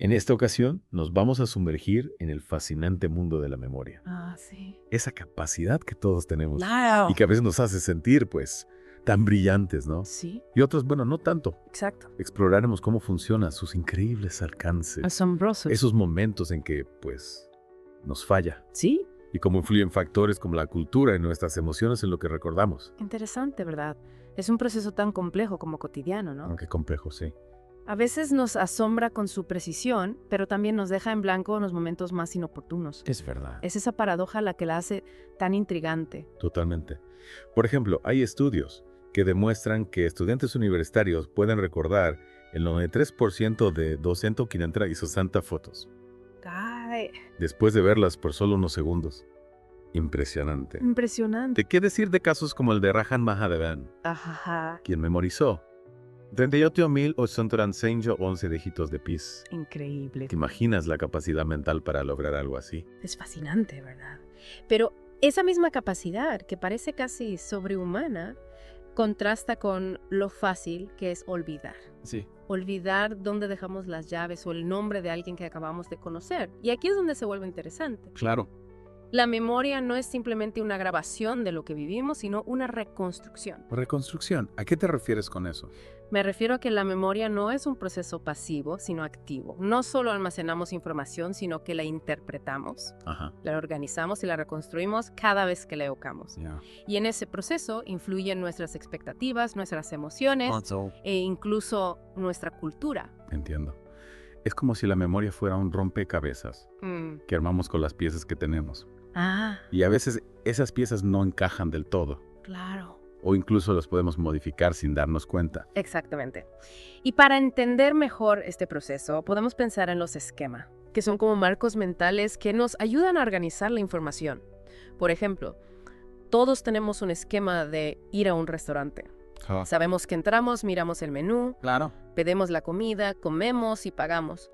En esta ocasión nos vamos a sumergir en el fascinante mundo de la memoria. Ah, sí. Esa capacidad que todos tenemos Claro. y que a veces nos hace sentir, pues, tan brillantes, ¿no? Sí, Y otros, bueno, no tanto. exacto. Exploraremos cómo funciona, sus increíbles alcances, Asombroso. esos momentos en que, pues, nos falla Sí, y cómo influyen factores como la cultura y nuestras emociones en lo que recordamos. interesante, ¿verdad? Es un proceso tan complejo como cotidiano, ¿no? Aunque complejo, sí. A veces nos asombra con su precisión, pero también nos deja en blanco en los momentos más inoportunos. Es verdad. Es esa paradoja la que la hace tan intrigante. Totalmente. Por ejemplo, hay estudios que demuestran que estudiantes universitarios pueden recordar el 93% de 260 fotos ¡Ay! después de verlas por solo unos segundos. Impresionante. Impresionante. ¿De qué decir de casos como el de Rajan Mahadevan, Ajá. quien memorizó 38.811 dígitos de pis? Increíble. ¿Te imaginas la capacidad mental para lograr algo así? Es fascinante, ¿verdad? Pero esa misma capacidad, que parece casi sobrehumana, contrasta con lo fácil que es olvidar. Sí. Olvidar dónde dejamos las llaves o el nombre de alguien que acabamos de conocer. Y aquí es donde se vuelve interesante. Claro. La memoria no es simplemente una grabación de lo que vivimos, sino una reconstrucción. Reconstrucción. ¿A qué te refieres con eso? Me refiero a que la memoria no es un proceso pasivo, sino activo. No solo almacenamos información, sino que la interpretamos, Ajá. la organizamos y la reconstruimos cada vez que la evocamos. Ya. Y en ese proceso influyen nuestras expectativas, nuestras emociones e incluso nuestra cultura. Entiendo. Es como si la memoria fuera un rompecabezas que armamos con las piezas que tenemos. Ah, Y a veces esas piezas no encajan del todo, claro. o incluso las podemos modificar sin darnos cuenta. Exactamente. Y para entender mejor este proceso, podemos pensar en los esquemas, que son como marcos mentales que nos ayudan a organizar la información. Por ejemplo, todos tenemos un esquema de ir a un restaurante. Sabemos que entramos, miramos el menú, Claro. pedimos la comida, comemos y pagamos.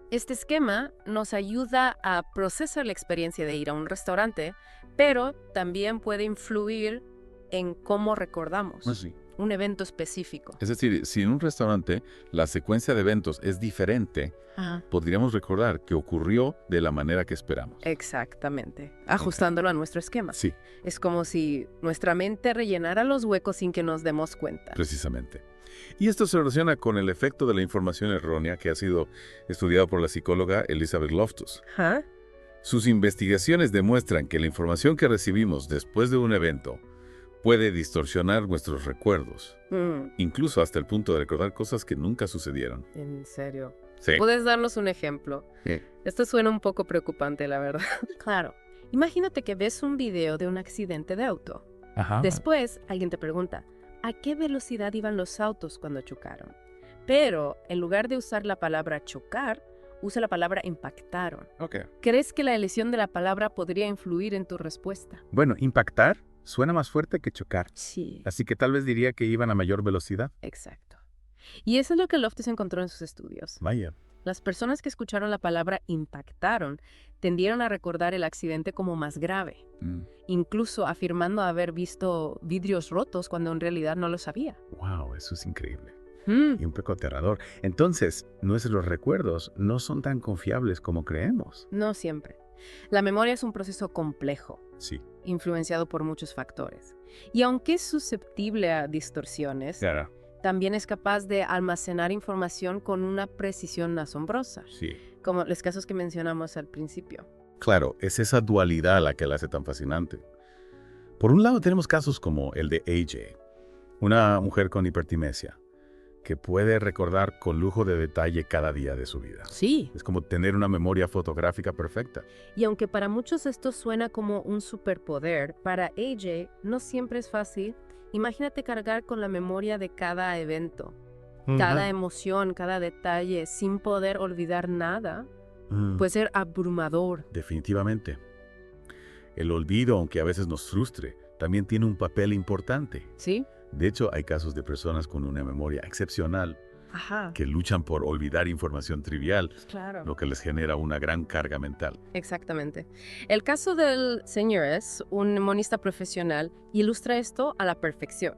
Este esquema nos ayuda a procesar la experiencia de ir a un restaurante, pero también puede influir en cómo recordamos Sí. un evento específico. Es decir, si en un restaurante la secuencia de eventos es diferente, Ajá. podríamos recordar que ocurrió de la manera que esperamos. Exactamente, ajustándolo a nuestro esquema. Sí, Es como si nuestra mente rellenara los huecos sin que nos demos cuenta. precisamente. Y esto se relaciona con el efecto de la información errónea que ha sido estudiado por la psicóloga Elizabeth Loftus. Ajá. Sus investigaciones demuestran que la información que recibimos después de un evento puede distorsionar nuestros recuerdos, incluso hasta el punto de recordar cosas que nunca sucedieron. En serio. Sí. ¿Puedes darnos un ejemplo? Sí. Esto suena un poco preocupante, la verdad. Claro. Imagínate que ves un video de un accidente de auto. Ajá. Después, alguien te pregunta, ¿a qué velocidad iban los autos cuando chocaron? Pero, en lugar de usar la palabra chocar, usa la palabra impactaron. Ok. ¿Crees que la elección de la palabra podría influir en tu respuesta? Bueno, impactar suena más fuerte que chocar. Sí. Así que tal vez diría que iban a mayor velocidad. Exacto. Y eso es lo que Loftus encontró en sus estudios. Vaya. Las personas que escucharon la palabra impactaron tendieron a recordar el accidente como más grave, incluso afirmando haber visto vidrios rotos cuando en realidad no lo sabía. Wow, eso es increíble. Y un poco aterrador. Entonces, nuestros recuerdos no son tan confiables como creemos. No siempre. La memoria es un proceso complejo, Sí. influenciado por muchos factores. Y aunque es susceptible a distorsiones, Claro. también es capaz de almacenar información con una precisión asombrosa, Sí. como los casos que mencionamos al principio. Claro, es esa dualidad la que la hace tan fascinante. Por un lado tenemos casos como el de AJ, una mujer con hipertimesia, que puede recordar con lujo de detalle cada día de su vida. Sí. Es como tener una memoria fotográfica perfecta. Y aunque para muchos esto suena como un superpoder, para AJ no siempre es fácil. Imagínate cargar con la memoria de cada evento, cada emoción, cada detalle, sin poder olvidar nada. Puede ser abrumador. Definitivamente. El olvido, aunque a veces nos frustre, también tiene un papel importante. ¿Sí? De hecho, hay casos de personas con una memoria excepcional Ajá, que luchan por olvidar información trivial, claro. lo que les genera una gran carga mental. Exactamente. El caso del señor es un monista profesional y ilustra esto a la perfección.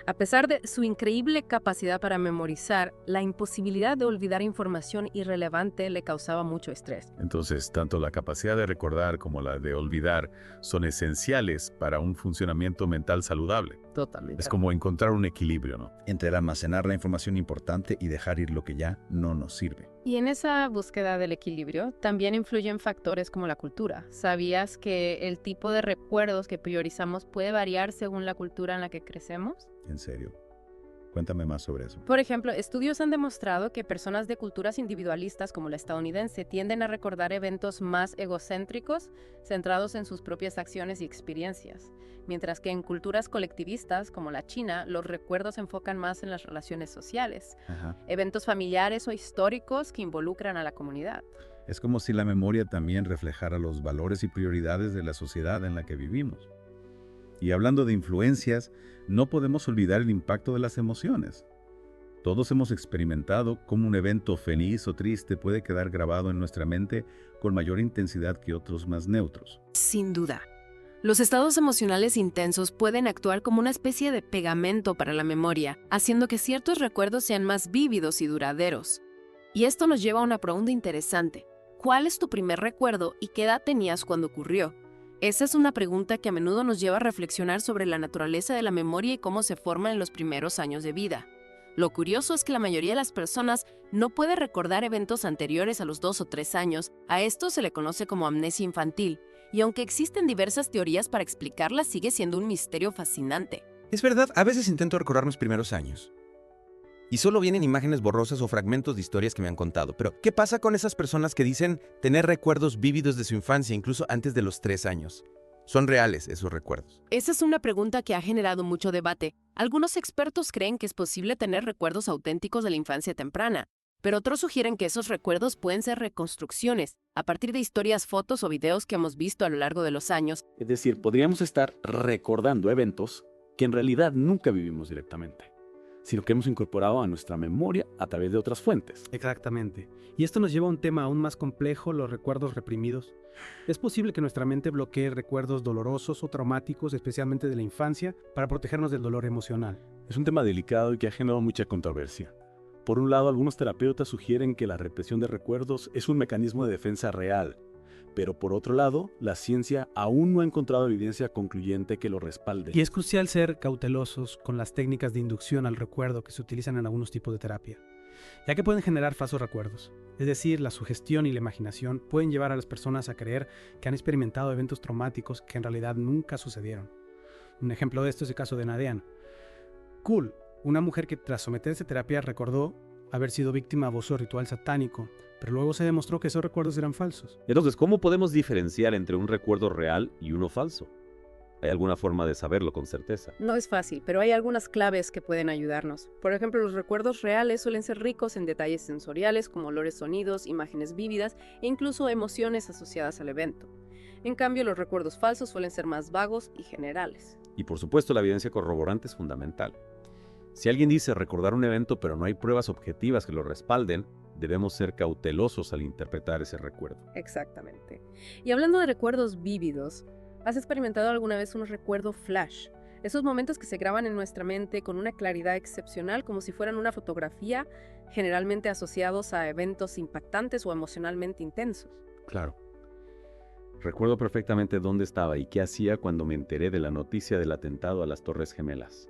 A pesar de su increíble capacidad para memorizar, la imposibilidad de olvidar información irrelevante le causaba mucho estrés. Entonces, tanto la capacidad de recordar como la de olvidar son esenciales para un funcionamiento mental saludable. Totalmente. Es como encontrar un equilibrio, ¿no? Entre el almacenar la información importante y dejar ir lo que ya no nos sirve. Y en esa búsqueda del equilibrio también influyen factores como la cultura. ¿Sabías que el tipo de recuerdos que priorizamos puede variar según la cultura en la que crecemos? En serio. Cuéntame más sobre eso. Por ejemplo, estudios han demostrado que personas de culturas individualistas como la estadounidense tienden a recordar eventos más egocéntricos, centrados en sus propias acciones y experiencias, mientras que en culturas colectivistas como la China, los recuerdos se enfocan más en las relaciones sociales, Ajá. eventos familiares o históricos que involucran a la comunidad. Es como si la memoria también reflejara los valores y prioridades de la sociedad en la que vivimos. Y hablando de influencias, no podemos olvidar el impacto de las emociones. Todos hemos experimentado cómo un evento feliz o triste puede quedar grabado en nuestra mente con mayor intensidad que otros más neutros. Sin duda. Los estados emocionales intensos pueden actuar como una especie de pegamento para la memoria, haciendo que ciertos recuerdos sean más vívidos y duraderos. Y esto nos lleva a una pregunta interesante. ¿Cuál es tu primer recuerdo y qué edad tenías cuando ocurrió? Esa es una pregunta que a menudo nos lleva a reflexionar sobre la naturaleza de la memoria y cómo se forma en los primeros años de vida. Lo curioso es que la mayoría de las personas no puede recordar eventos anteriores a los 2 o 3 años. A esto se le conoce como amnesia infantil, y aunque existen diversas teorías para explicarla, sigue siendo un misterio fascinante. Es verdad, a veces intento recordar mis primeros años. Y solo vienen imágenes borrosas o fragmentos de historias que me han contado. Pero, ¿qué pasa con esas personas que dicen tener recuerdos vívidos de su infancia, incluso antes de los 3 años? ¿Son reales esos recuerdos? Esa es una pregunta que ha generado mucho debate. Algunos expertos creen que es posible tener recuerdos auténticos de la infancia temprana, pero otros sugieren que esos recuerdos pueden ser reconstrucciones, a partir de historias, fotos o videos que hemos visto a lo largo de los años. Es decir, podríamos estar recordando eventos que en realidad nunca vivimos directamente, sino que hemos incorporado a nuestra memoria a través de otras fuentes. Exactamente. Y esto nos lleva a un tema aún más complejo, los recuerdos reprimidos. Es posible que nuestra mente bloquee recuerdos dolorosos o traumáticos, especialmente de la infancia, para protegernos del dolor emocional. Es un tema delicado y que ha generado mucha controversia. Por un lado, algunos terapeutas sugieren que la represión de recuerdos es un mecanismo de defensa real, pero por otro lado, la ciencia aún no ha encontrado evidencia concluyente que lo respalde. Y es crucial ser cautelosos con las técnicas de inducción al recuerdo que se utilizan en algunos tipos de terapia, ya que pueden generar falsos recuerdos. Es decir, la sugestión y la imaginación pueden llevar a las personas a creer que han experimentado eventos traumáticos que en realidad nunca sucedieron. Un ejemplo de esto es el caso de Nadean. Cool, una mujer que tras someterse a terapia recordó haber sido víctima de abuso ritual satánico, pero luego se demostró que esos recuerdos eran falsos. Entonces, ¿cómo podemos diferenciar entre un recuerdo real y uno falso? ¿Hay alguna forma de saberlo con certeza? No es fácil, pero hay algunas claves que pueden ayudarnos. Por ejemplo, los recuerdos reales suelen ser ricos en detalles sensoriales como olores, sonidos, imágenes vívidas e incluso emociones asociadas al evento. En cambio, los recuerdos falsos suelen ser más vagos y generales. Y por supuesto, la evidencia corroborante es fundamental. Si alguien dice recordar un evento pero no hay pruebas objetivas que lo respalden, debemos ser cautelosos al interpretar ese recuerdo. Exactamente. Y hablando de recuerdos vívidos, ¿has experimentado alguna vez un recuerdo flash? Esos momentos que se graban en nuestra mente con una claridad excepcional, como si fueran una fotografía, generalmente asociados a eventos impactantes o emocionalmente intensos. Claro. Recuerdo perfectamente dónde estaba y qué hacía cuando me enteré de la noticia del atentado a las Torres Gemelas.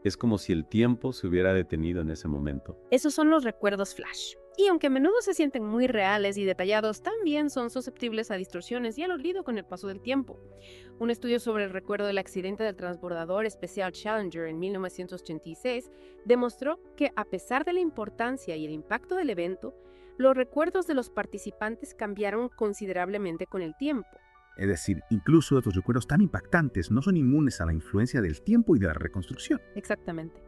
Es como si el tiempo se hubiera detenido en ese momento. Esos son los recuerdos flash. Y aunque a menudo se sienten muy reales y detallados, también son susceptibles a distorsiones y al olvido con el paso del tiempo. Un estudio sobre el recuerdo del accidente del transbordador espacial Challenger en 1986 demostró que, a pesar de la importancia y el impacto del evento, los recuerdos de los participantes cambiaron considerablemente con el tiempo. Es decir, incluso estos recuerdos tan impactantes no son inmunes a la influencia del tiempo y de la reconstrucción. Exactamente.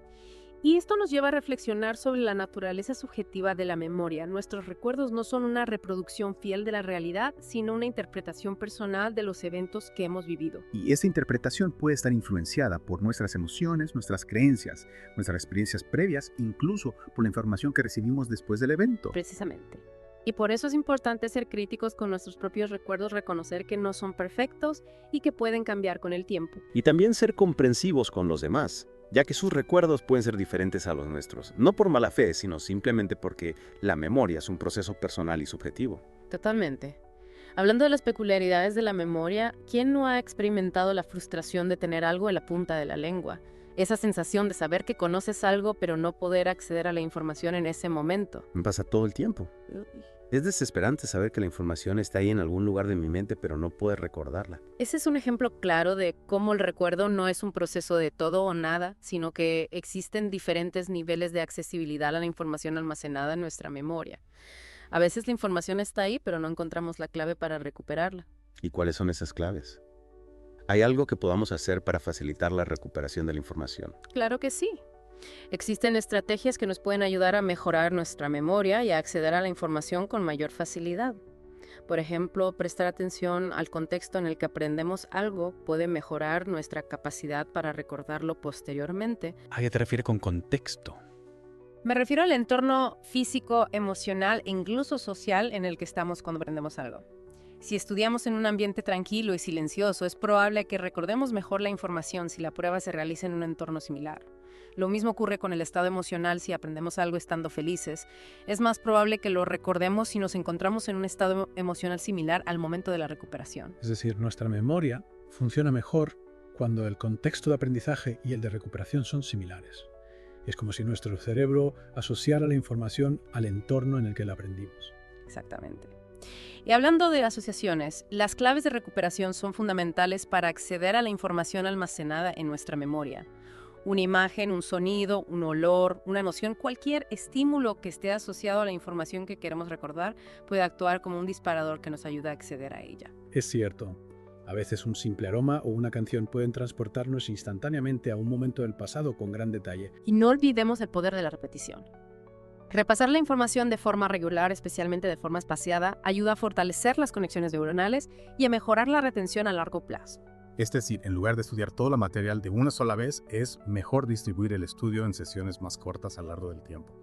Y esto nos lleva a reflexionar sobre la naturaleza subjetiva de la memoria. Nuestros recuerdos no son una reproducción fiel de la realidad, sino una interpretación personal de los eventos que hemos vivido. Y esta interpretación puede estar influenciada por nuestras emociones, nuestras creencias, nuestras experiencias previas, incluso por la información que recibimos después del evento. Precisamente. Y por eso es importante ser críticos con nuestros propios recuerdos, reconocer que no son perfectos y que pueden cambiar con el tiempo. Y también ser comprensivos con los demás, ya que sus recuerdos pueden ser diferentes a los nuestros, no por mala fe, sino simplemente porque la memoria es un proceso personal y subjetivo. Totalmente. Hablando de las peculiaridades de la memoria, ¿quién no ha experimentado la frustración de tener algo en la punta de la lengua? Esa sensación de saber que conoces algo pero no poder acceder a la información en ese momento. Me pasa todo el tiempo. Es desesperante saber que la información está ahí en algún lugar de mi mente, pero no poder recordarla. Ese es un ejemplo claro de cómo el recuerdo no es un proceso de todo o nada, sino que existen diferentes niveles de accesibilidad a la información almacenada en nuestra memoria. A veces la información está ahí, pero no encontramos la clave para recuperarla. ¿Y cuáles son esas claves? ¿Hay algo que podamos hacer para facilitar la recuperación de la información? Claro que sí. Existen estrategias que nos pueden ayudar a mejorar nuestra memoria y a acceder a la información con mayor facilidad. Por ejemplo, prestar atención al contexto en el que aprendemos algo puede mejorar nuestra capacidad para recordarlo posteriormente. ¿A qué te refieres con contexto? Me refiero al entorno físico, emocional e incluso social en el que estamos cuando aprendemos algo. Si estudiamos en un ambiente tranquilo y silencioso, es probable que recordemos mejor la información si la prueba se realiza en un entorno similar. Lo mismo ocurre con el estado emocional si aprendemos algo estando felices. Es más probable que lo recordemos si nos encontramos en un estado emocional similar al momento de la recuperación. Es decir, nuestra memoria funciona mejor cuando el contexto de aprendizaje y el de recuperación son similares. Es como si nuestro cerebro asociara la información al entorno en el que la aprendimos. Exactamente. Y hablando de asociaciones, las claves de recuperación son fundamentales para acceder a la información almacenada en nuestra memoria. Una imagen, un sonido, un olor, una emoción, cualquier estímulo que esté asociado a la información que queremos recordar puede actuar como un disparador que nos ayuda a acceder a ella. Es cierto. A veces un simple aroma o una canción pueden transportarnos instantáneamente a un momento del pasado con gran detalle. Y no olvidemos el poder de la repetición. Repasar la información de forma regular, especialmente de forma espaciada, ayuda a fortalecer las conexiones neuronales y a mejorar la retención a largo plazo. Es decir, en lugar de estudiar todo el material de una sola vez, es mejor distribuir el estudio en sesiones más cortas a lo largo del tiempo.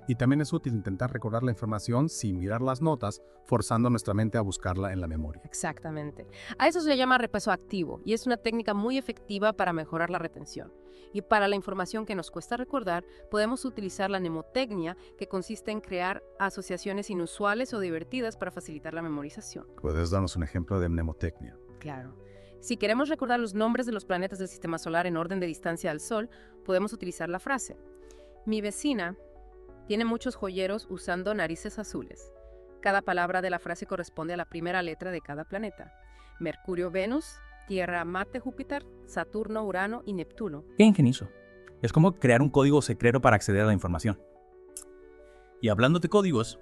Y también es útil intentar recordar la información sin mirar las notas, forzando nuestra mente a buscarla en la memoria. Exactamente. A eso se llama repaso activo y es una técnica muy efectiva para mejorar la retención. Y para la información que nos cuesta recordar, podemos utilizar la mnemotecnia, que consiste en crear asociaciones inusuales o divertidas para facilitar la memorización. ¿Puedes darnos un ejemplo de mnemotecnia? Claro. Si queremos recordar los nombres de los planetas del sistema solar en orden de distancia al Sol, podemos utilizar la frase: mi vecina tiene muchos joyeros usando narices azules. Cada palabra de la frase corresponde a la primera letra de cada planeta. Mercurio, Venus, Tierra, Marte, Júpiter, Saturno, Urano y Neptuno. Qué ingenioso. Es como crear un código secreto para acceder a la información. Y hablando de códigos,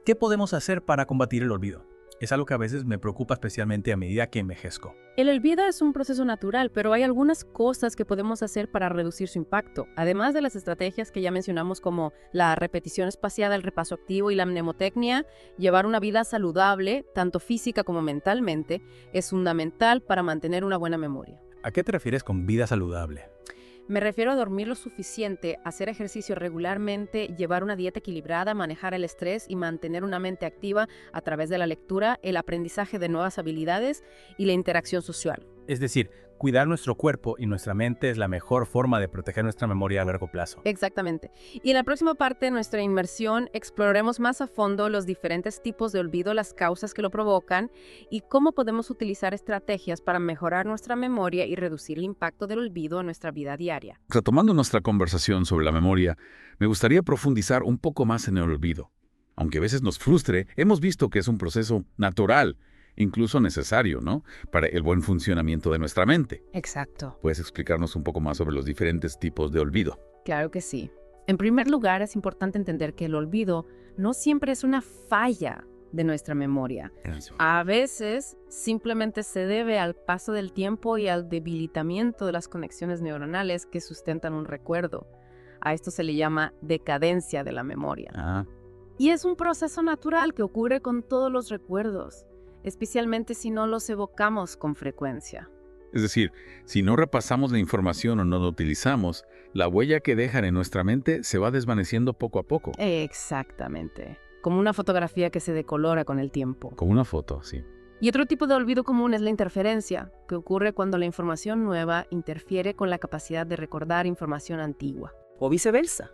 ¿qué podemos hacer para combatir el olvido? Es algo que a veces me preocupa especialmente a medida que envejezco. El olvido es un proceso natural, pero hay algunas cosas que podemos hacer para reducir su impacto. Además de las estrategias que ya mencionamos como la repetición espaciada, el repaso activo y la mnemotecnia, llevar una vida saludable, tanto física como mentalmente, es fundamental para mantener una buena memoria. ¿A qué te refieres con vida saludable? Me refiero a dormir lo suficiente, hacer ejercicio regularmente, llevar una dieta equilibrada, manejar el estrés y mantener una mente activa a través de la lectura, el aprendizaje de nuevas habilidades y la interacción social. Es decir, cuidar nuestro cuerpo y nuestra mente es la mejor forma de proteger nuestra memoria a largo plazo. Exactamente. Y en la próxima parte de nuestra inmersión exploraremos más a fondo los diferentes tipos de olvido, las causas que lo provocan y cómo podemos utilizar estrategias para mejorar nuestra memoria y reducir el impacto del olvido en nuestra vida diaria. Retomando nuestra conversación sobre la memoria, me gustaría profundizar un poco más en el olvido. Aunque a veces nos frustre, hemos visto que es un proceso natural, incluso necesario, ¿no?, para el buen funcionamiento de nuestra mente. Exacto. ¿Puedes explicarnos un poco más sobre los diferentes tipos de olvido? Claro que sí. En primer lugar, es importante entender que el olvido no siempre es una falla de nuestra memoria. A veces simplemente se debe al paso del tiempo y al debilitamiento de las conexiones neuronales que sustentan un recuerdo. A esto se le llama decadencia de la memoria. Ah, Y es un proceso natural que ocurre con todos los recuerdos, especialmente si no los evocamos con frecuencia. Es decir, si no repasamos la información o no la utilizamos, la huella que dejan en nuestra mente se va desvaneciendo poco a poco. Exactamente. Como una fotografía que se decolora con el tiempo. Como una foto, sí. Y otro tipo de olvido común es la interferencia, que ocurre cuando la información nueva interfiere con la capacidad de recordar información antigua. O viceversa.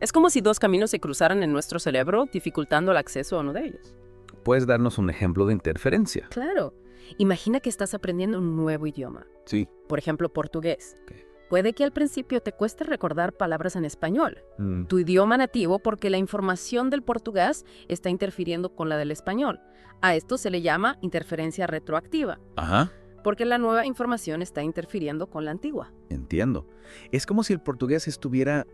Es como si dos caminos se cruzaran en nuestro cerebro, dificultando el acceso a uno de ellos. ¿Puedes darnos un ejemplo de interferencia? Claro. Imagina que estás aprendiendo un nuevo idioma. Sí. Por ejemplo, portugués. Ok. Puede que al principio te cueste recordar palabras en español, tu idioma nativo, porque la información del portugués está interfiriendo con la del español. A esto se le llama interferencia retroactiva, Ajá, porque la nueva información está interfiriendo con la antigua. Entiendo. Es como si el portugués estuviera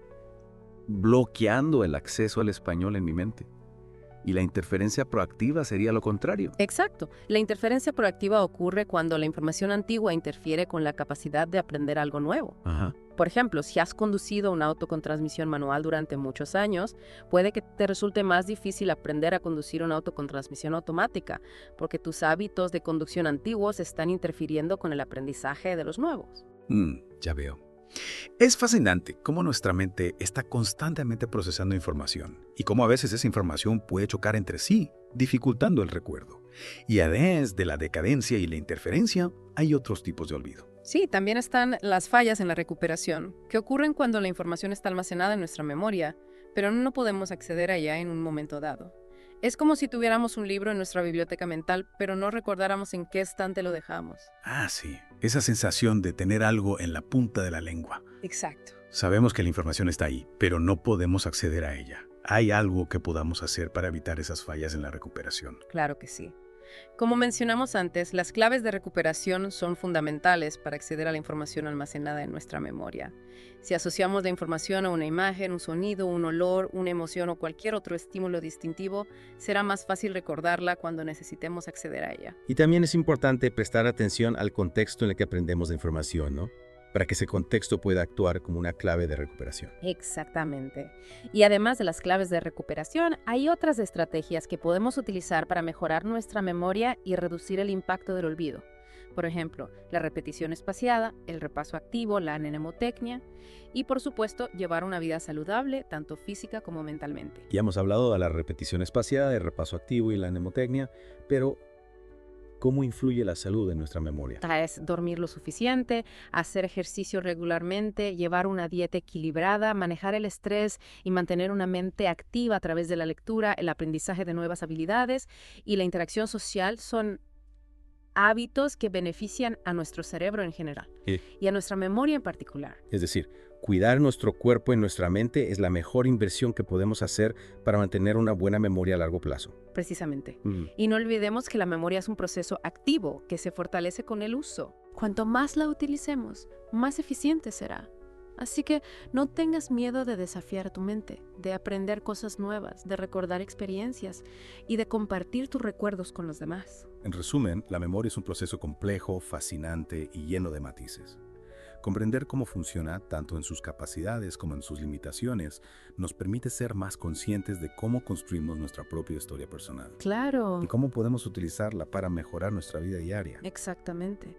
bloqueando el acceso al español en mi mente. Y la interferencia proactiva sería lo contrario. Exacto. La interferencia proactiva ocurre cuando la información antigua interfiere con la capacidad de aprender algo nuevo. Ajá. Por ejemplo, si has conducido un auto con transmisión manual durante muchos años, puede que te resulte más difícil aprender a conducir un auto con transmisión automática, porque tus hábitos de conducción antiguos están interfiriendo con el aprendizaje de los nuevos. Ya veo. Es fascinante cómo nuestra mente está constantemente procesando información y cómo a veces esa información puede chocar entre sí, dificultando el recuerdo. Y además de la decadencia y la interferencia, hay otros tipos de olvido. Sí, también están las fallas en la recuperación, que ocurren cuando la información está almacenada en nuestra memoria, pero no podemos acceder a ella en un momento dado. Es como si tuviéramos un libro en nuestra biblioteca mental, pero no recordáramos en qué estante lo dejamos. Ah, sí. Esa sensación de tener algo en la punta de la lengua. Exacto. Sabemos que la información está ahí, pero no podemos acceder a ella. ¿Hay algo que podamos hacer para evitar esas fallas en la recuperación? Claro que sí. Como mencionamos antes, las claves de recuperación son fundamentales para acceder a la información almacenada en nuestra memoria. Si asociamos la información a una imagen, un sonido, un olor, una emoción o cualquier otro estímulo distintivo, será más fácil recordarla cuando necesitemos acceder a ella. Y también es importante prestar atención al contexto en el que aprendemos la información, ¿no? Para que ese contexto pueda actuar como una clave de recuperación. Exactamente. Y además de las claves de recuperación, hay otras estrategias que podemos utilizar para mejorar nuestra memoria y reducir el impacto del olvido. Por ejemplo, la repetición espaciada, el repaso activo, la mnemotecnia y, por supuesto, llevar una vida saludable, tanto física como mentalmente. Ya hemos hablado de la repetición espaciada, el repaso activo y la mnemotecnia, pero ¿cómo influye la salud en nuestra memoria? Es dormir lo suficiente, hacer ejercicio regularmente, llevar una dieta equilibrada, manejar el estrés y mantener una mente activa a través de la lectura, el aprendizaje de nuevas habilidades y la interacción social son hábitos que benefician a nuestro cerebro en general y a nuestra memoria en particular. Es decir, cuidar nuestro cuerpo y nuestra mente es la mejor inversión que podemos hacer para mantener una buena memoria a largo plazo. Precisamente. Y no olvidemos que la memoria es un proceso activo que se fortalece con el uso. Cuanto más la utilicemos, más eficiente será. Así que no tengas miedo de desafiar tu mente, de aprender cosas nuevas, de recordar experiencias y de compartir tus recuerdos con los demás. En resumen, la memoria es un proceso complejo, fascinante y lleno de matices. Comprender cómo funciona, tanto en sus capacidades como en sus limitaciones, nos permite ser más conscientes de cómo construimos nuestra propia historia personal. Claro. Y cómo podemos utilizarla para mejorar nuestra vida diaria. Exactamente.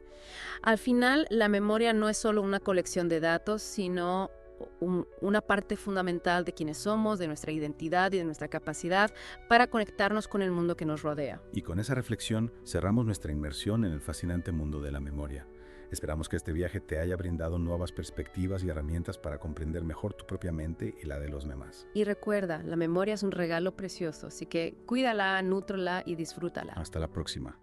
Al final, la memoria no es solo una colección de datos, sino una parte fundamental de quiénes somos, de nuestra identidad y de nuestra capacidad para conectarnos con el mundo que nos rodea. Y con esa reflexión cerramos nuestra inmersión en el fascinante mundo de la memoria. Esperamos que este viaje te haya brindado nuevas perspectivas y herramientas para comprender mejor tu propia mente y la de los demás. Y recuerda, la memoria es un regalo precioso, así que cuídala, nútrala y disfrútala. Hasta la próxima.